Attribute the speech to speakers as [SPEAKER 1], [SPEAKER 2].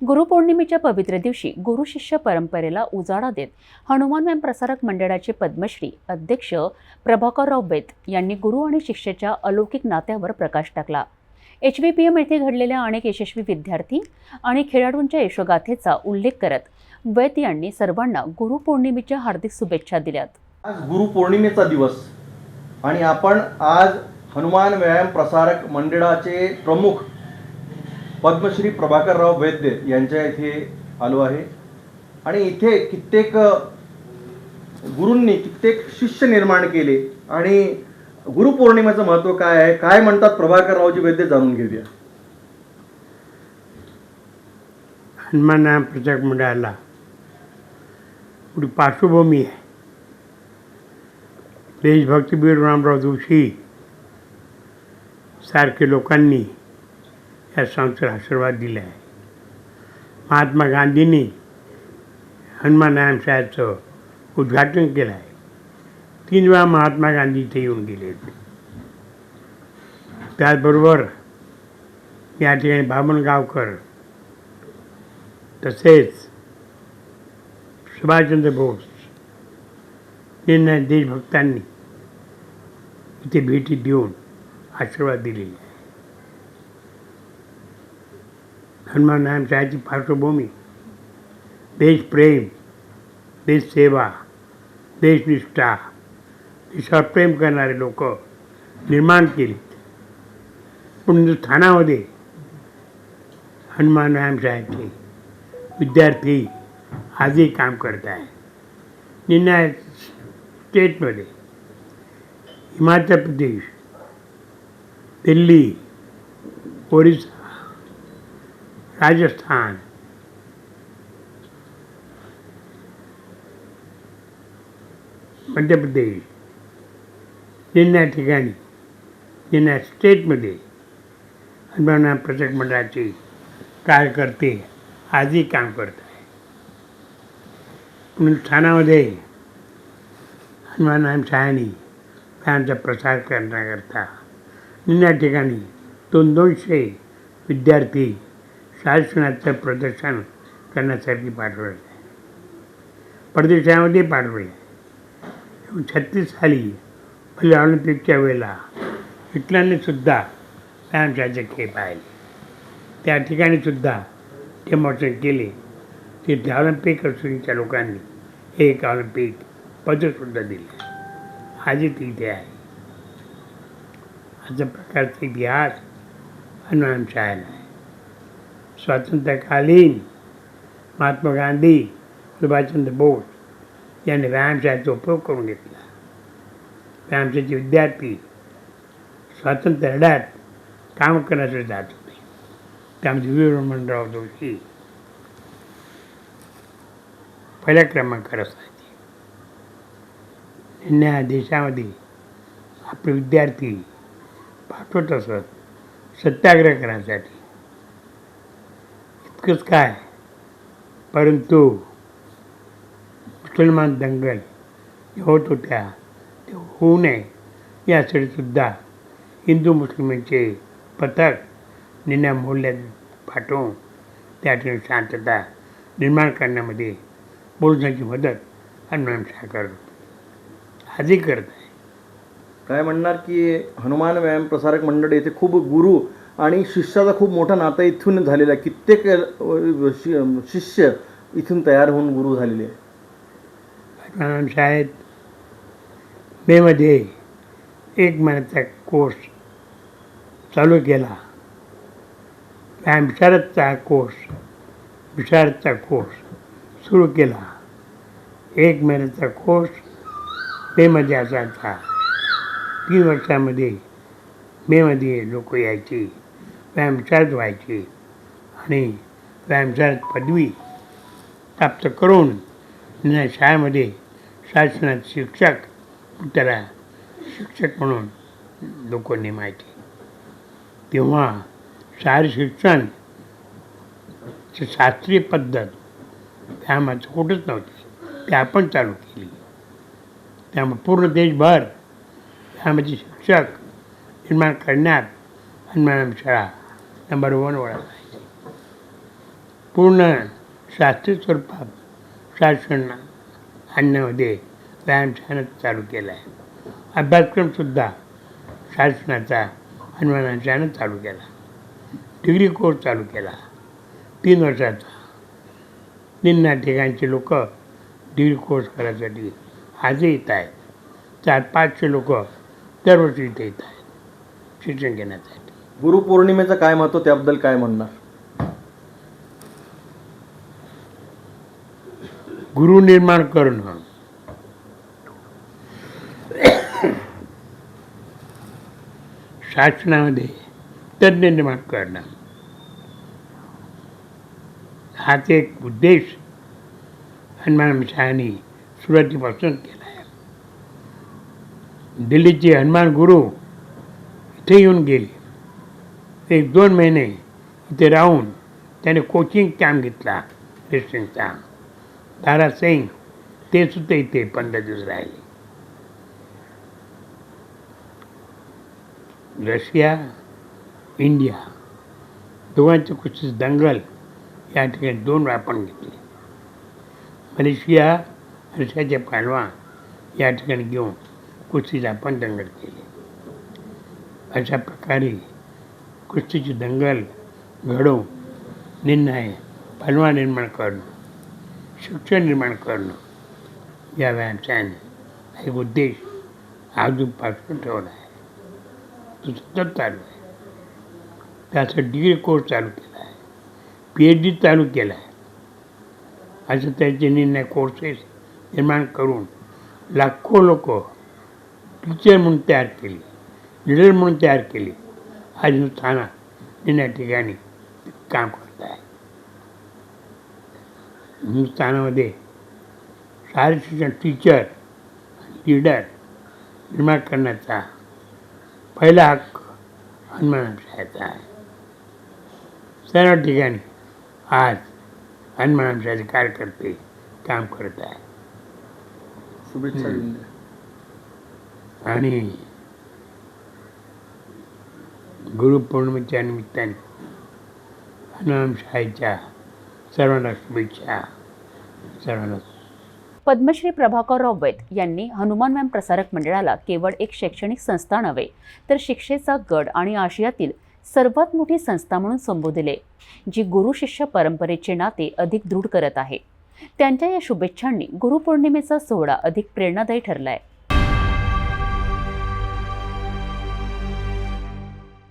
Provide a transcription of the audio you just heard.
[SPEAKER 1] गुरुपौर्णिमेच्या पवित्र दिवशी गुरु शिष्य परंपरेला उजाळा देत हनुमान व्यायाम प्रसारक मंडळाचे पद्मश्री अध्यक्ष प्रभाकरराव वैद यांनी गुरु आणि शिष्याच्या अलौकिक नात्यावर प्रकाश टाकला. HVPM येथे घडलेल्या अनेक यशस्वी विद्यार्थी आणि खेळाडूंच्या यशोगाथेचा उल्लेख करत वैद यांनी सर्वांना गुरुपौर्णिमेच्या हार्दिक शुभेच्छा दिल्यात.
[SPEAKER 2] आज गुरुपौर्णिमेचा दिवस आणि आपण आज हनुमान व्यायाम प्रसारक मंडळाचे प्रमुख पद्मश्री प्रभाकरराव वैद्य यांच्या इथे आलो आहे आणि इथे कित्येक गुरूंनी कित्येक शिष्य निर्माण केले आणि गुरुपौर्णिमेचं महत्त्व काय आहे, काय म्हणतात प्रभाकररावजी वैद्य, जाणून घेऊया.
[SPEAKER 3] हनुमान व्यायाम प्रसारक मंडळाला पुढे पार्श्वभूमी आहे. देशभक्तीवीर रामराव जोशी सारखे लोकांनी या संस्थेला आशीर्वाद दिला आहे. महात्मा गांधींनी हनुमान व्यायाम शाळेचं उद्घाटन केलं आहे. 3 वेळा महात्मा गांधी इथे येऊन गेले. त्याचबरोबर या ठिकाणी बामणगावकर तसेच सुभाषचंद्र बोस यांना देशभक्तांनी इथे भेटी देऊन आशीर्वाद दिलेले आहे. हनुमान व्यायाम शाळेची पार्श्वभूमी देशप्रेम, देशसेवा, देशनिष्ठा, देशावर प्रेम करणारे लोक निर्माण केली. पण हिंदुस्थानामध्ये हनुमान व्यायाम शाळेचे विद्यार्थी आजही काम करत आहे. निन्या स्टेटमध्ये हिमाचल प्रदेश, दिल्ली, ओरिसा, राजस्थान, मध्य प्रदेश, निन्या ठिकाणी निन्या स्टेटमध्ये हनुमान व्यायाम प्रसारक मंडळाचे कार्यकर्ते आजही काम करत आहे. हिंदुस्थानामध्ये हनुमान व्यायाम शाळेने व्यायामाचा प्रसार करण्याकरता निन्या ठिकाणी 200 विद्यार्थी शास्त्रज्ञाचं प्रदर्शन करण्यासाठी पाठवले आहे. परदेशामध्ये पाठवले. 36 साली पहिल्या ऑलिम्पिकच्या वेळेला हिटलरने सुद्धा व्यायामशाळेचे खेळ पाहिले. त्या ठिकाणी सुद्धा डेमॉन्स्ट्रेट केले. तिथे ऑलिम्पिक असोसिएशनच्या लोकांनी एक ऑलिम्पिक पदकसुद्धा दिले. आजही ती इथे आहे. अशा प्रकारचा इतिहास हनुमान शाळेला आहे. स्वातंत्र्यकालीन महात्मा गांधी, सुभाषचंद्र बोस यांनी व्यायामशाळेचा उपयोग करून घेतला. व्यायामशाळेचे विद्यार्थी स्वातंत्र्य लढ्यात काम करण्यासाठी जात होते. त्यामध्ये वीरमणराव जोशी पहिल्या क्रमांकावर असायचे. या देशामध्ये आपले विद्यार्थी पाठवत असत सत्याग्रह करण्यासाठी. इतकंच काय, परंतु मुसलमान दंगल होत होत्या ते होऊ नये यासाठी सुद्धा हिंदू मुस्लिमांचे पथक निन्या मोहल्ल्यात पाठवून त्या ठिकाणी शांतता निर्माण करण्यामध्ये पोलिसांची मदत हनुमान शाळा करत होती. आजही करत आहे.
[SPEAKER 2] काय म्हणणार की हनुमान व्यायाम प्रसारक मंडळ येथे खूप गुरु आणि शिष्याचा खूप मोठा नाता इथून झालेला आहे. कित्येक शिष्य इथून तयार होऊन गुरु झालेले आहे.
[SPEAKER 3] हनुमान शाळेत मेमध्ये 1 महिन्याचा कोर्स चालू केला. व्यायामशाळेचा कोर्स, विशारदचा कोर्स सुरू केला. 1 महिन्याचा कोर्स मेमध्ये असायचा. 3 वर्षामध्ये मेमध्ये लोक यायचे, व्यायामशाळेत व्हायचे आणि व्यायामशाळेत पदवी प्राप्त करून या शाळेमध्ये शासनाचे शिक्षक, त्याला शिक्षक म्हणून लोक नेमायचे. तेव्हा शाळेत शिक्षण शास्त्रीय पद्धत व्यायामाचं कुठंच नव्हती. ते आपण चालू केली. त्यामुळे पूर्ण देशभर व्यायामाचे शिक्षक निर्माण करण्यात हनुमान शाळा नंबर 1 वर आहे. पूर्ण शास्त्रीय स्वरूपात शासन आणण्यामध्ये व्यायामशाळेनं चालू केला आहे. अभ्यासक्रमसुद्धा शासनाचा हनुमानशाळेनं चालू केला. डिग्री कोर्स चालू केला 3 वर्षाचा. निम्न ठिकाणचे लोक डिग्री कोर्स करायसाठी आजही येत आहेत. 400-500 लोक दरवर्षी इथे येत आहेत शिक्षण घेण्यासाठी.
[SPEAKER 2] गुरुपौर्णिमेचं काय महत्त्व, त्याबद्दल काय म्हणणार?
[SPEAKER 3] गुरु निर्माण करणं, शासनामध्ये तज्ज्ञ निर्माण करणं, हाच एक उद्देश हनुमान शाळेने सुरुवातीपासून केला आहे. दिल्लीचे हनुमान गुरु इथे येऊन गेले. 1-2 महिने इथे राहून त्याने कोचिंग कॅम्प घेतला रेस्टॉरंटचा. दारा सिंग ते सुद्धा इथे 15 दिवस राहिले. रशिया, इंडिया दोघांचे कुस्तीचे दंगल या ठिकाणी 2 वेळा आपण घेतले. मलेशिया, रशियाचे पहलवान या ठिकाणी घेऊन कुस्तीचे आपण दंगल केले. अशा प्रकारे कुस्तीची दंगल घडवून निर्णय पहलवान निर्माण करणं, शिक्षण निर्माण करणं या व्यायामशाळेने एक उद्देश आजूपासून ठेवला आहे. तो सतत चालू आहे. त्याचा डिग्री कोर्स चालू केला आहे, PhD चालू केला आहे. असं त्याचे निर्णय कोर्सेस निर्माण करून लाखो लोक टीचर म्हणून तयार केली, लीडर म्हणून तयार केली. आज हिंदुस्थानात या ठिकाणी काम करत आहे. हिंदुस्थानामध्ये शालेय शिक्षण टीचर लीडर निर्माण करण्याचा पहिला हक्क हनुमान शाळेचा आहे. सर्व ठिकाणी आज हनुमान शाळेचे कार्यकर्ते काम करत आहे.
[SPEAKER 2] शुभेच्छा देऊन द्या.
[SPEAKER 3] आणि गुरुपौर्णिमेच्या निमित्ताने हनुमान शाळेच्या सर्वांना शुभेच्छा. सर्वांना
[SPEAKER 1] पद्मश्री प्रभाकरराव वैद यांनी हनुमान व्यायाम प्रसारक मंडळाला केवळ एक शैक्षणिक संस्था नव्हे तर शिक्षेचा गड आणि आशियातील सर्वात मोठी संस्था म्हणून संबोधले, जी गुरु शिष्य परंपरेचे नाते अधिक दृढ करत आहे. त्यांच्या या शुभेच्छांनी गुरुपौर्णिमेचा सोहळा अधिक प्रेरणादायी ठरलाय.